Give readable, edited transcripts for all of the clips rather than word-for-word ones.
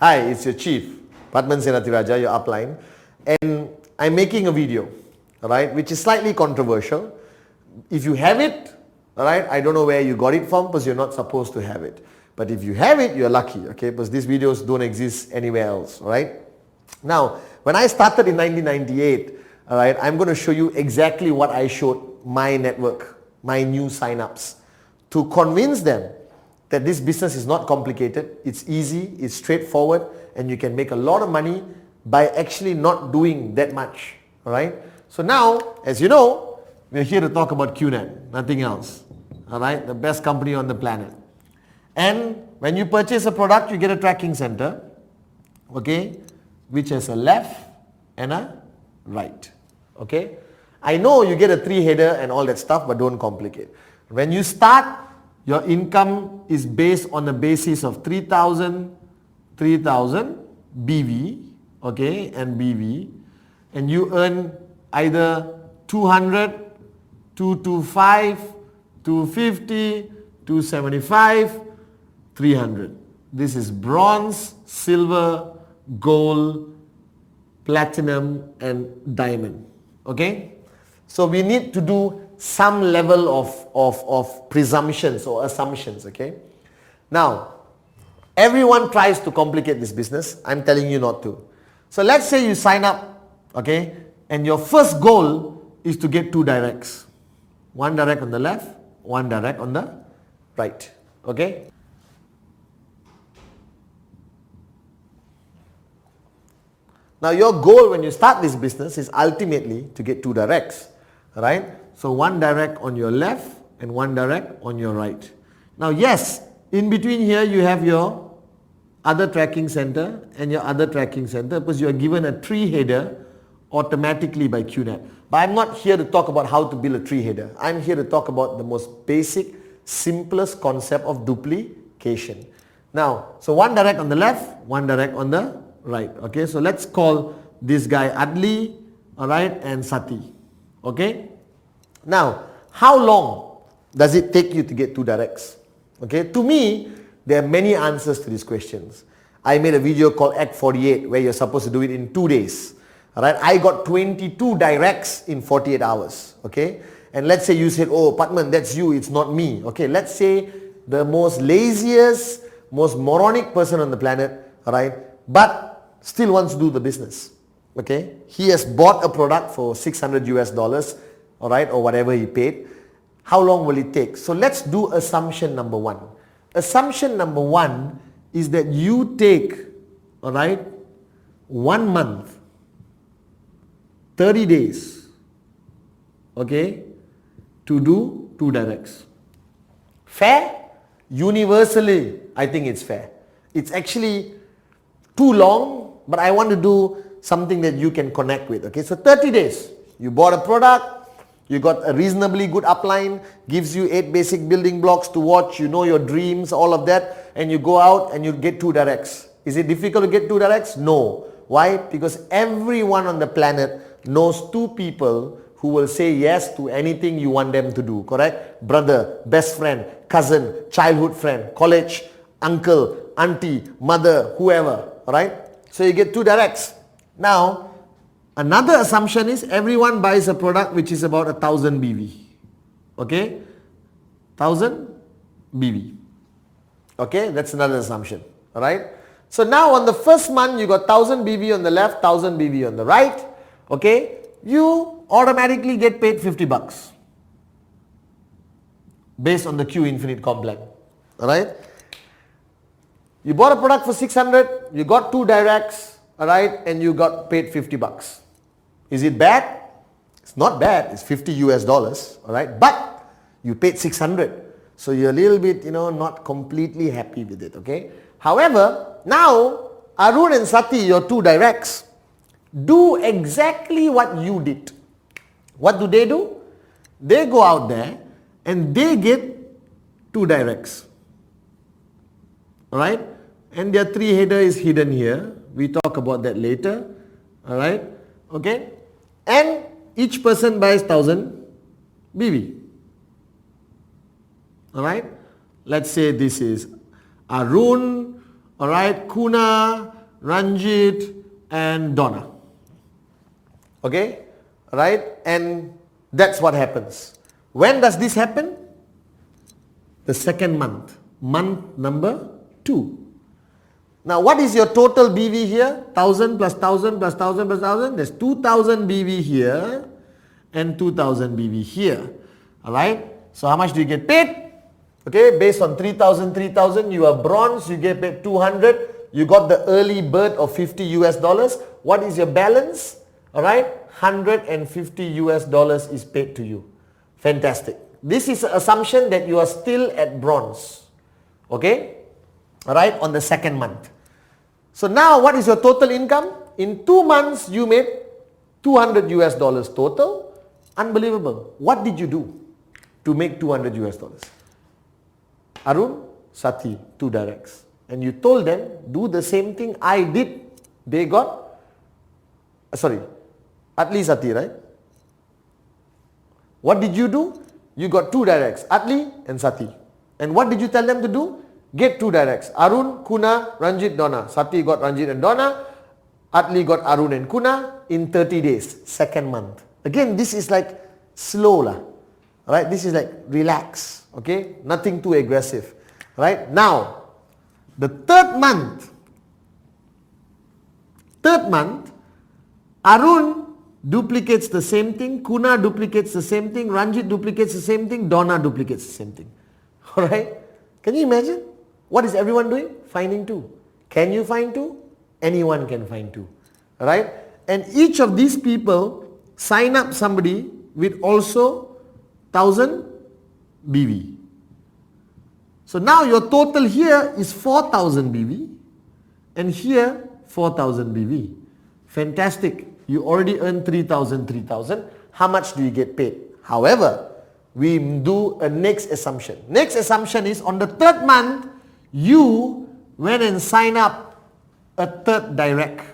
Hi, it's your chief, Padman Senatiraja, your upline, and I'm making a video, alright, which is slightly controversial. If you have it, alright, I don't know where you got it from because you're not supposed to have it. But if you have it, you're lucky, okay, because these videos don't exist anywhere else, alright. Now, when I started in 1998, alright, I'm going to show you exactly what I showed my network, my new sign-ups, to convince them that this business is not complicated, it's easy, it's straightforward, and you can make a lot of money by actually not doing that much, alright. So now, as you know, we're here to talk about QNET, nothing else, alright, the best company on the planet. And when you purchase a product, you get a tracking center, okay, which has a left and a right, okay. I know you get a 3-header and all that stuff, but don't complicate. When you start, your income is based on the basis of 3,000 BV, okay, and BV, and you earn either 200, 225, 250, 275, 300. This is bronze, silver, gold, platinum, and diamond, okay. So we need to do some level of presumptions or assumptions, okay. Now, everyone tries to complicate this business. I'm telling you not to. So let's say you sign up, okay, and your first goal is to get 2 directs. 1 direct on the left, 1 direct on the right, okay. Now your goal when you start this business is ultimately to get 2 directs, right? So 1 direct on your left and 1 direct on your right. Now yes, in between here you have your other tracking center and your other tracking center because you are given a 3-header automatically by QNET. But I'm not here to talk about how to build a 3-header. I'm here to talk about the most basic, simplest concept of duplication. Now, so 1 direct on the left, 1 direct on the right. Okay, so let's call this guy Adli, alright, and Sati. Okay. Now, how long does it take you to get 2 directs? Okay, to me, there are many answers to these questions. I made a video called Act 48 where you're supposed to do it in 2 days. Alright, I got 22 directs in 48 hours. Okay, and let's say you said, oh, Patman, that's you, it's not me. Okay, let's say the most laziest, most moronic person on the planet, alright, but still wants to do the business. Okay, he has bought a product for $600 US, alright, or whatever he paid. How long will it take? So let's do assumption number 1. Assumption number 1 is that you take, alright, 1 month, 30 days, okay, to do 2 directs. Fair? Universally, I think it's fair. It's actually too long, but I want to do something that you can connect with. Okay, so 30 days. You bought a product, you got a reasonably good upline, gives you 8 basic building blocks to watch, you know your dreams, all of that, and you go out and you get 2 directs. Is it difficult to get 2 directs? No. Why? Because everyone on the planet knows 2 people who will say yes to anything you want them to do, correct? Brother, best friend, cousin, childhood friend, college, uncle, auntie, mother, whoever, alright? So you get 2 directs. Now, another assumption is everyone buys a product which is about 1000 BV. Okay? 1000 BV. Okay? That's another assumption. Alright? So now on the first month you got 1000 BV on the left, 1000 BV on the right. Okay? You automatically get paid $50 based on the Q Infinite comp plan. Alright? You bought a product for 600, you got 2 directs, alright, and you got paid $50. Is it bad? It's not bad. It's $50 US, alright, but you paid 600. So you're a little bit, not completely happy with it, okay? However, now Arun and Sati, your 2 directs, do exactly what you did. What do? They go out there and they get 2 directs. Alright? And their 3-header is hidden here. We talk about that later. Alright? Okay? And each person buys 1000 BV. Alright? Let's say this is Arun, alright, Kuna, Ranjit and Donna. Okay, right? And that's what happens. When does this happen? The second month, month number 2. Now what is your total BV here? 1000 plus 1000 plus 1000 plus 1000. There's 2000 BV here and 2000 BV here. Alright, so how much do you get paid? Okay, based on 3000, 3000, you are bronze, you get paid 200. You got the early bird of 50 US dollars. What is your balance? Alright, 150 US dollars is paid to you. Fantastic. This is an assumption that you are still at bronze. Okay, alright, on the second month. So now what is your total income? In 2 months you made 200 US dollars total. Unbelievable. What did you do to make 200 US dollars? Arun, Sati, 2 directs. And you told them, do the same thing I did. They got, Atli, Sati, right? What did you do? You got 2 directs, Atli and Sati. And what did you tell them to do? Get 2 directs. Arun, Kuna, Ranjit, Donna. Sati got Ranjit and Donna. Atli got Arun and Kuna in 30 days, second month. Again, this is like slow lah. Right? This is like relax. Okay? Nothing too aggressive. Right? Now, the third month, Arun duplicates the same thing, Kuna duplicates the same thing, Ranjit duplicates the same thing, Donna duplicates the same thing. Alright? Can you imagine? What is everyone doing? Finding 2. Can you find 2? Anyone can find 2. Alright? And each of these people sign up somebody with also 1000 BV. So now your total here is 4000 BV and here 4000 BV. Fantastic. You already earned 3000. How much do you get paid? However, we do a next assumption. Next assumption is on the third month, you went and sign up a third direct.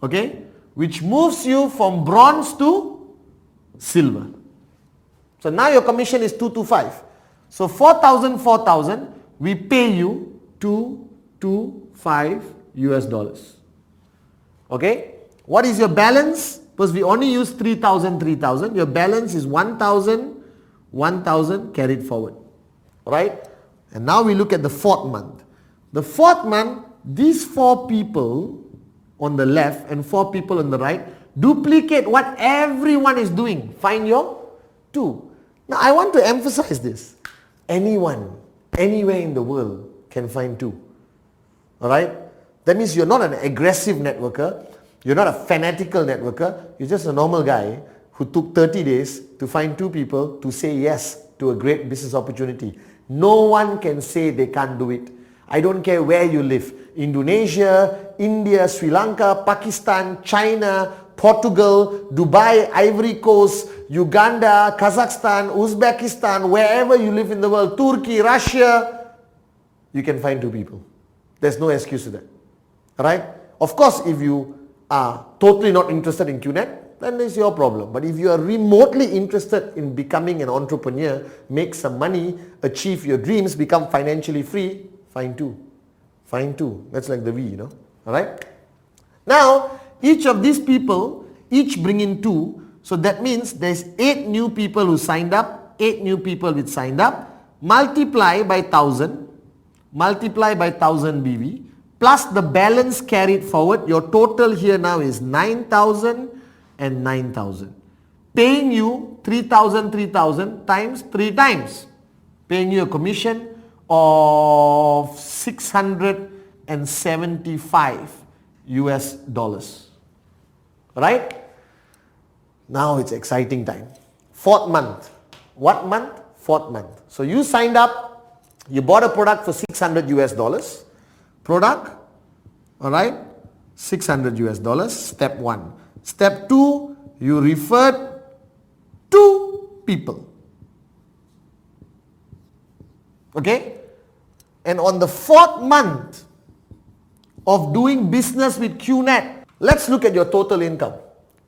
Okay? Which moves you from bronze to silver. So now your commission is 225. So 4,000, we pay you 225 US dollars. Okay? What is your balance? Because we only use 3,000. Your balance is 1,000 carried forward. Right? And now we look at the fourth month. The fourth month, these 4 people on the left and 4 people on the right duplicate what everyone is doing. Find your 2. Now I want to emphasize this. Anyone, anywhere in the world can find 2. Alright? That means you're not an aggressive networker. You're not a fanatical networker. You're just a normal guy who took 30 days to find 2 people to say yes to a great business opportunity. No one can say they can't do it. I don't care where you live. Indonesia, India, Sri Lanka, Pakistan, China, Portugal, Dubai, Ivory Coast, Uganda, Kazakhstan, Uzbekistan, wherever you live in the world, Turkey, Russia, you can find 2 people. There's no excuse to that. Alright? Of course, if you are totally not interested in QNET, then it's your problem. But if you are remotely interested in becoming an entrepreneur, make some money, achieve your dreams, become financially free, find 2. Find 2. That's like the V, you know. Alright? Now, each of these people, each bring in 2. So that means there's 8 new people who signed up, 8 new people which signed up, multiply by 1000 BV, plus the balance carried forward. Your total here now is 9,000 and 9,000. Paying you 3,000 times 3 times. Paying you a commission of 675 US dollars. Right? Now it's exciting time. 4th month. What month? 4th month. So you signed up, you bought a product for 600 US dollars. Product, alright, 600 US dollars, step 1. Step 2, you referred 2 people. Okay? And on the 4th month of doing business with QNET, let's look at your total income.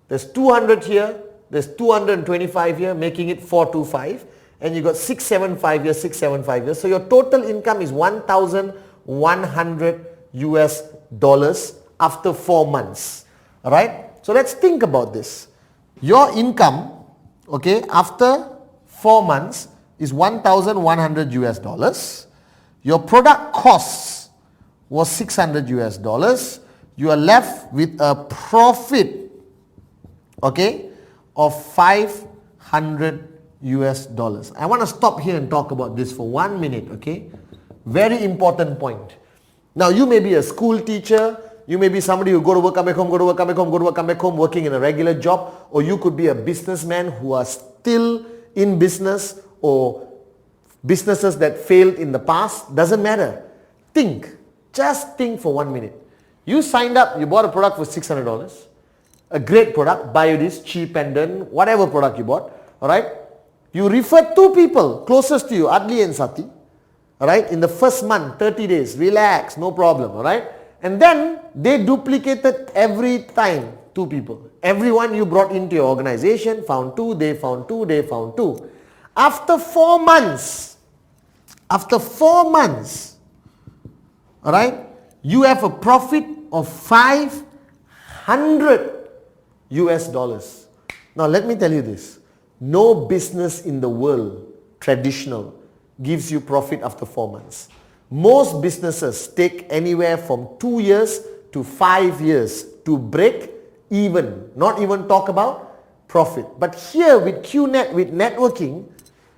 There's 200 here, there's 225 here, making it 425. and you got 675 years, 675 years. So your total income is 1,100 US dollars after 4 months. Alright? So let's think about this. Your income, okay, after 4 months is 1,100 US dollars. Your product costs was 600 US dollars. You are left with a profit, okay, of 500 US dollars. I want to stop here and talk about this for 1 minute, okay? Very important point. Now you may be a school teacher, you may be somebody who go to work, come back home, go to work, come back home, go to work, come back home, working in a regular job, or you could be a businessman who are still in business, or businesses that failed in the past. Doesn't matter. Think. Just think for 1 minute. You signed up, you bought a product for $600. A great product, buy this cheap pendant, whatever product you bought. Alright? You referred 2 people closest to you, Adli and Sati. Alright? In the first month, 30 days, relax, no problem. Alright? And then they duplicated every time 2 people. Everyone you brought into your organization found 2, they found 2, they found 2. After 4 months, alright, you have a profit of 500 US dollars. Now let me tell you this. No business in the world, traditional, gives you profit after 4 months. Most businesses take anywhere from 2 years to 5 years to break even, not even talk about profit. But here with QNET, with networking,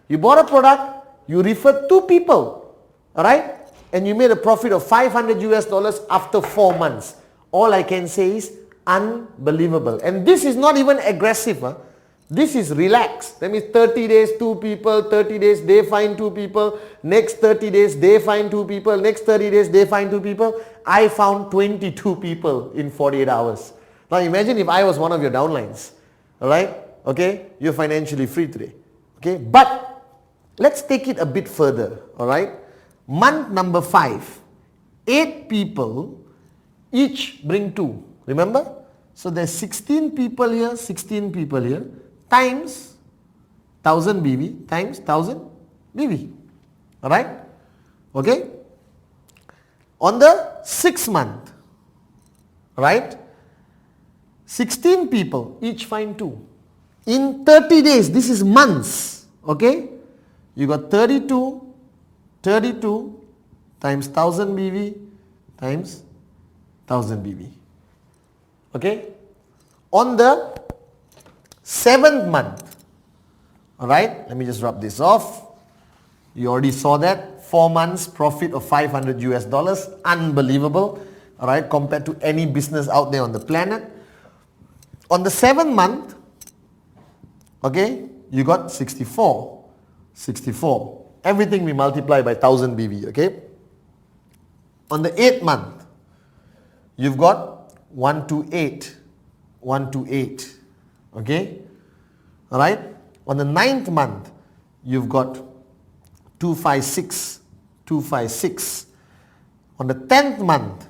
you bought a product, you referred 2 people, alright? And you made a profit of 500 US dollars after 4 months. All I can say is unbelievable. And this is not even aggressive. This is relaxed. That means 30 days 2 people, 30 days they find 2 people, next 30 days they find 2 people, next 30 days they find 2 people. I found 22 people in 48 hours. Now imagine if I was one of your downlines. Alright? Okay? You're financially free today. Okay? But let's take it a bit further. Alright? Month number 5, 8 people each bring 2. Remember? So there's 16 people here, 16 people here, times 1000 BV times 1000 BV. Alright? Okay? On the 6th month, right? 16 people each find 2. In 30 days, this is months. Okay? You got 32 times 1000 BV times 1000 BV. Okay? On the 7th month, alright, let me just rub this off. You already saw that. 4 months profit of 500 US dollars. Unbelievable. Alright, compared to any business out there on the planet. On the 7th month, okay, you got 64. 64. Everything we multiply by 1000 BV, okay? On the 8th month, you've got 128. 128. Okay? Alright? On the 9th month, you've got 256. 256. On the 10th month,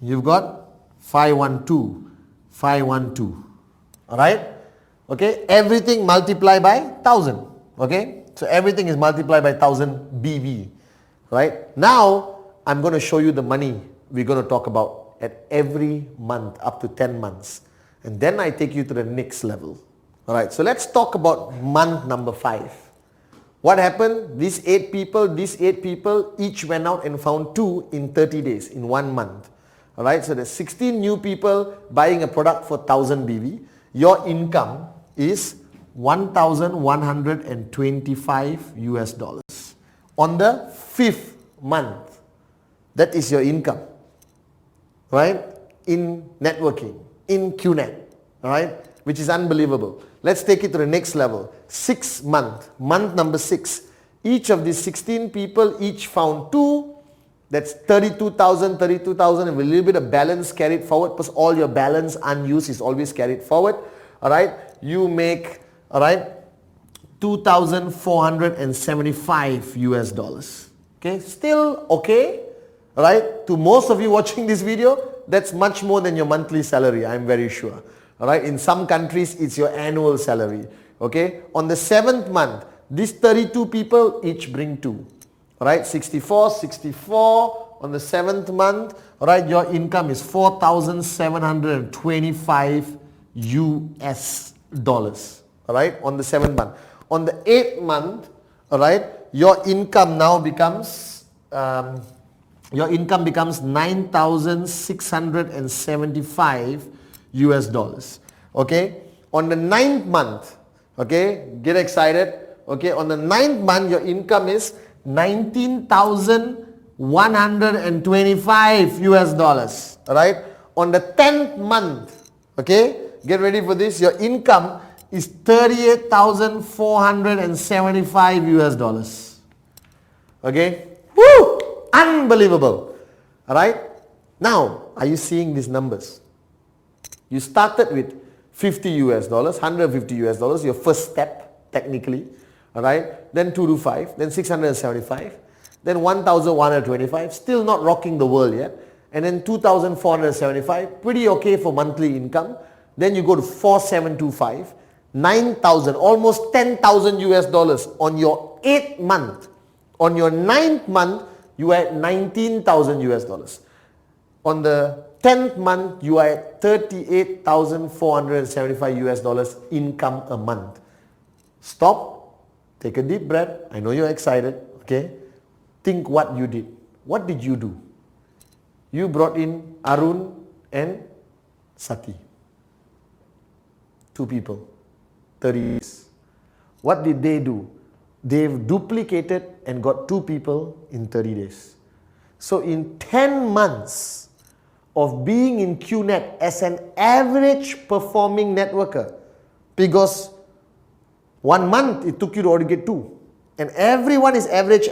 you've got 512. 512. Alright? Okay? Everything multiply by 1000. Okay? So everything is multiplied by 1000 BV. Right? Now, I'm going to show you the money we're going to talk about at every month up to 10 months. And then I take you to the next level. Alright, so let's talk about month number 5. What happened? These 8 people each went out and found 2 in 30 days, in 1 month. Alright, so there's 16 new people buying a product for 1000 BV. Your income is 1,125 US dollars. On the 5th month, that is your income. Right? In networking, in QNET. Alright? Which is unbelievable. Let's take it to the next level. 6th month, month number 6. Each of these 16 people each found 2. That's 32,000, 32,000, and with a little bit of balance carried forward, because all your balance unused is always carried forward. Alright? You make, alright, 2,475 US dollars. Okay? Still okay. Alright? To most of you watching this video, that's much more than your monthly salary, I'm very sure. Alright? In some countries, it's your annual salary. Okay? On the 7th month, These 32 people each bring 2. Alright, 64 on the 7th month. Alright, your income is 4,725 US dollars. Alright, on the 7th month. On the 8th month, alright, your income now becomes 9,675 US dollars. Okay, on the 9th month, okay, get excited. Okay, on the 9th month, your income is 19,125 US dollars. Alright, on the 10th month, okay, get ready for this, your income is 38,475 US dollars. Okay, woo, unbelievable. Alright, now are you seeing these numbers? You started with 50 US dollars, 150 US dollars, your first step technically. Alright, then 225, then 675, then 1,125, still not rocking the world yet, and then 2,475, pretty okay for monthly income. Then you go to 4,725, 9,000, almost 10,000 US dollars on your 8th month. On your 9th month, you are at 19,000 US dollars. On the 10th month, you are at 38,475 US dollars income a month. Stop. Take a deep breath. I know you're excited. Okay. Think what you did. What did you do? You brought in Arun and Sati. 2 people. 30 days. What did they do? They've duplicated and got 2 people in 30 days. So in 10 months of being in QNET as an average performing networker, because 1 month it took you to already get 2. And everyone is average.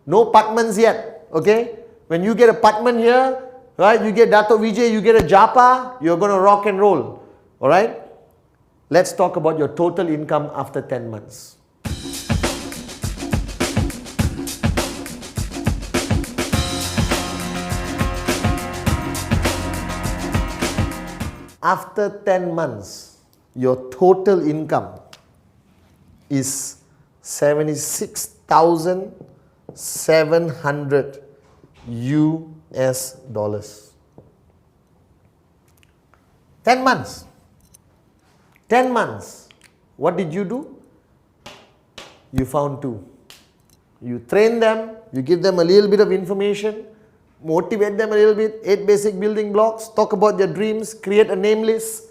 No Patmans yet. Okay? When you get a Patman here, right, you get Dato Vijay, you get a Japa, you're going to rock and roll. Alright? Let's talk about your total income after 10 months. After 10 months, your total income is 76,700 US dollars. 10 months. 10 months. What did you do? You found 2. You train them, you give them a little bit of information, motivate them a little bit, 8 basic building blocks, talk about their dreams, create a name list.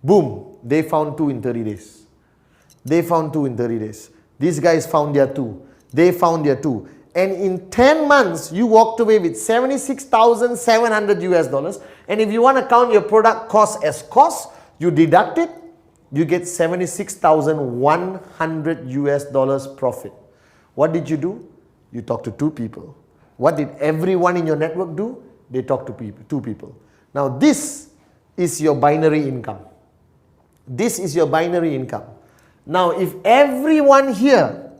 Boom, they found 2 in 30 days. They found 2 in 30 days. These guys found their 2. They found their 2. And in 10 months, you walked away with 76,700 US dollars. And if you want to count your product cost as cost, you deduct it, you get 76,100 US dollars profit. What did you do? You talked to 2 people. What did everyone in your network do? They talked to 2 people. Now this is your binary income. This is your binary income. Now if everyone here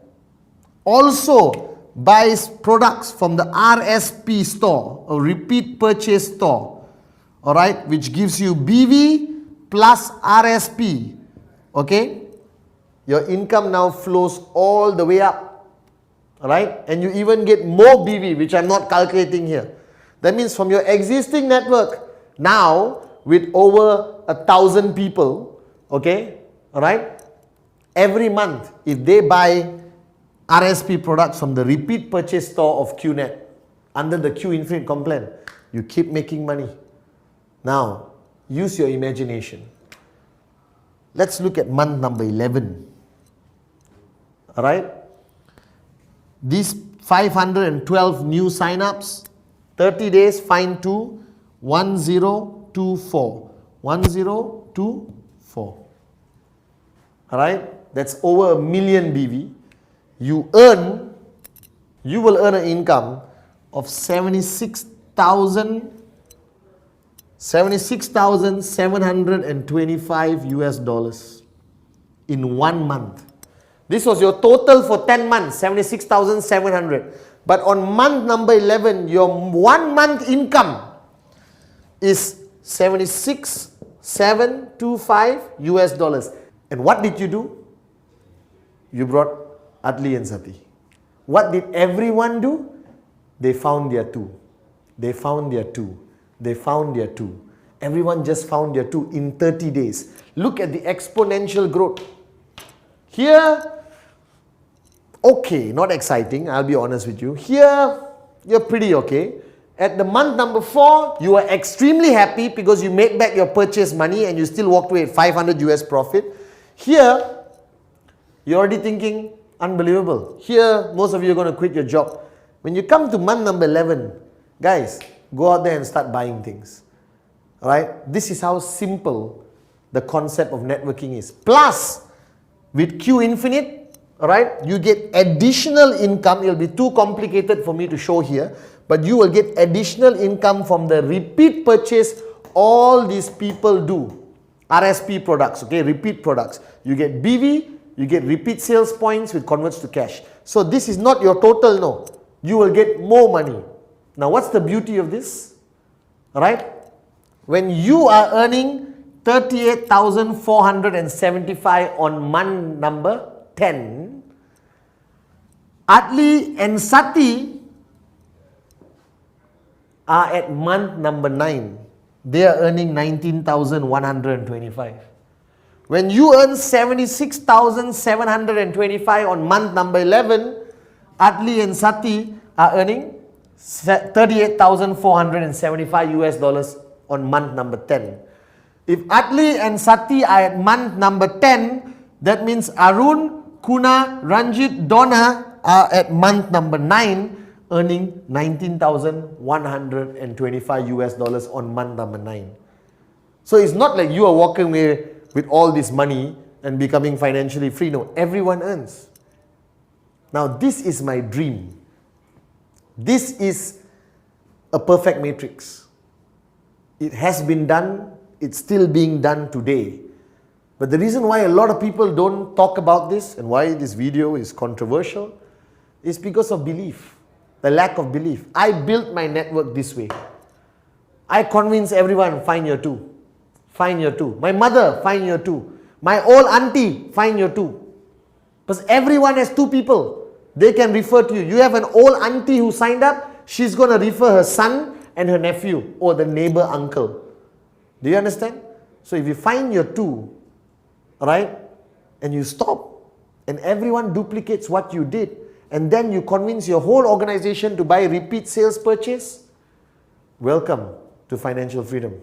also buys products from the RSP store, a repeat purchase store, alright, which gives you BV plus RSP, okay, your income now flows all the way up, alright, and you even get more BV, which I'm not calculating here. That means from your existing network, now with over 1,000 people, okay, alright, every month, if they buy RSP products from the repeat purchase store of QNET under the Q Infinite Complan, you keep making money. Now, use your imagination. Let's look at month number 11. Alright? These 512 new sign-ups, 30 days, find 2, 1024. 1024. Alright? That's over 1 million BV. You will earn an income of 76,725 US dollars in 1 month. This was your total for 10 months, 76,700. But on month number 11, your 1 month income is 76,725 US dollars. And what did you do? You brought Adli and Sati. What did everyone do? They found their two. They found their two. They found their two. Everyone just found their two in 30 days. Look at the exponential growth. Here, okay, not exciting, I'll be honest with you. Here, you're pretty okay. At the month number 4, you are extremely happy because you made back your purchase money and you still walked away at 500 US profit. Here, you're already thinking, unbelievable. Here, most of you are going to quit your job. When you come to month number 11, guys, go out there and start buying things. Alright? This is how simple the concept of networking is. Plus, with Q Infinite, alright, you get additional income. It will be too complicated for me to show here, but you will get additional income from the repeat purchase all these people do. RSP products, okay, repeat products. You get BV, you get repeat sales points which converts to cash. So this is not your total, no. You will get more money. Now what's the beauty of this? Alright? When you are earning 38,475 on month number 10, Adli and Sati are at month number 9. They are earning 19,125. When you earn 76,725 on month number 11, Adli and Sati are earning 38,475 US dollars on month number 10. If Adli and Sati are at month number 10, that means Arun, Kuna, Ranjit, Donna are at month number 9, earning 19,125 US dollars on month number 9. So it's not like you are walking away with all this money and becoming financially free. No, everyone earns. Now this is my dream. This is a perfect matrix. It has been done. It's still being done today. But the reason why a lot of people don't talk about this and why this video is controversial is because of belief. The lack of belief. I built my network this way. I convince everyone, find your two. Find your two. My mother, find your two. My old auntie, find your two. Because everyone has two people. They can refer to you. You have an old auntie who signed up. She's going to refer her son and her nephew or the neighbor uncle. Do you understand? So if you find your two, right, and you stop, and everyone duplicates what you did, and then you convince your whole organization to buy repeat sales purchase, welcome to financial freedom.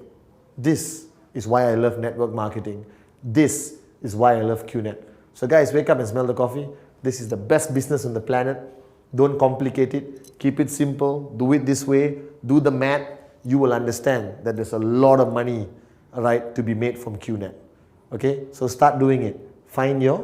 This is why I love network marketing. This is why I love QNET. So guys, wake up and smell the coffee. This is the best business on the planet. Don't complicate it. Keep it simple. Do it this way. Do the math. You will understand that there's a lot of money, right, to be made from QNET. Okay? So start doing it. Find your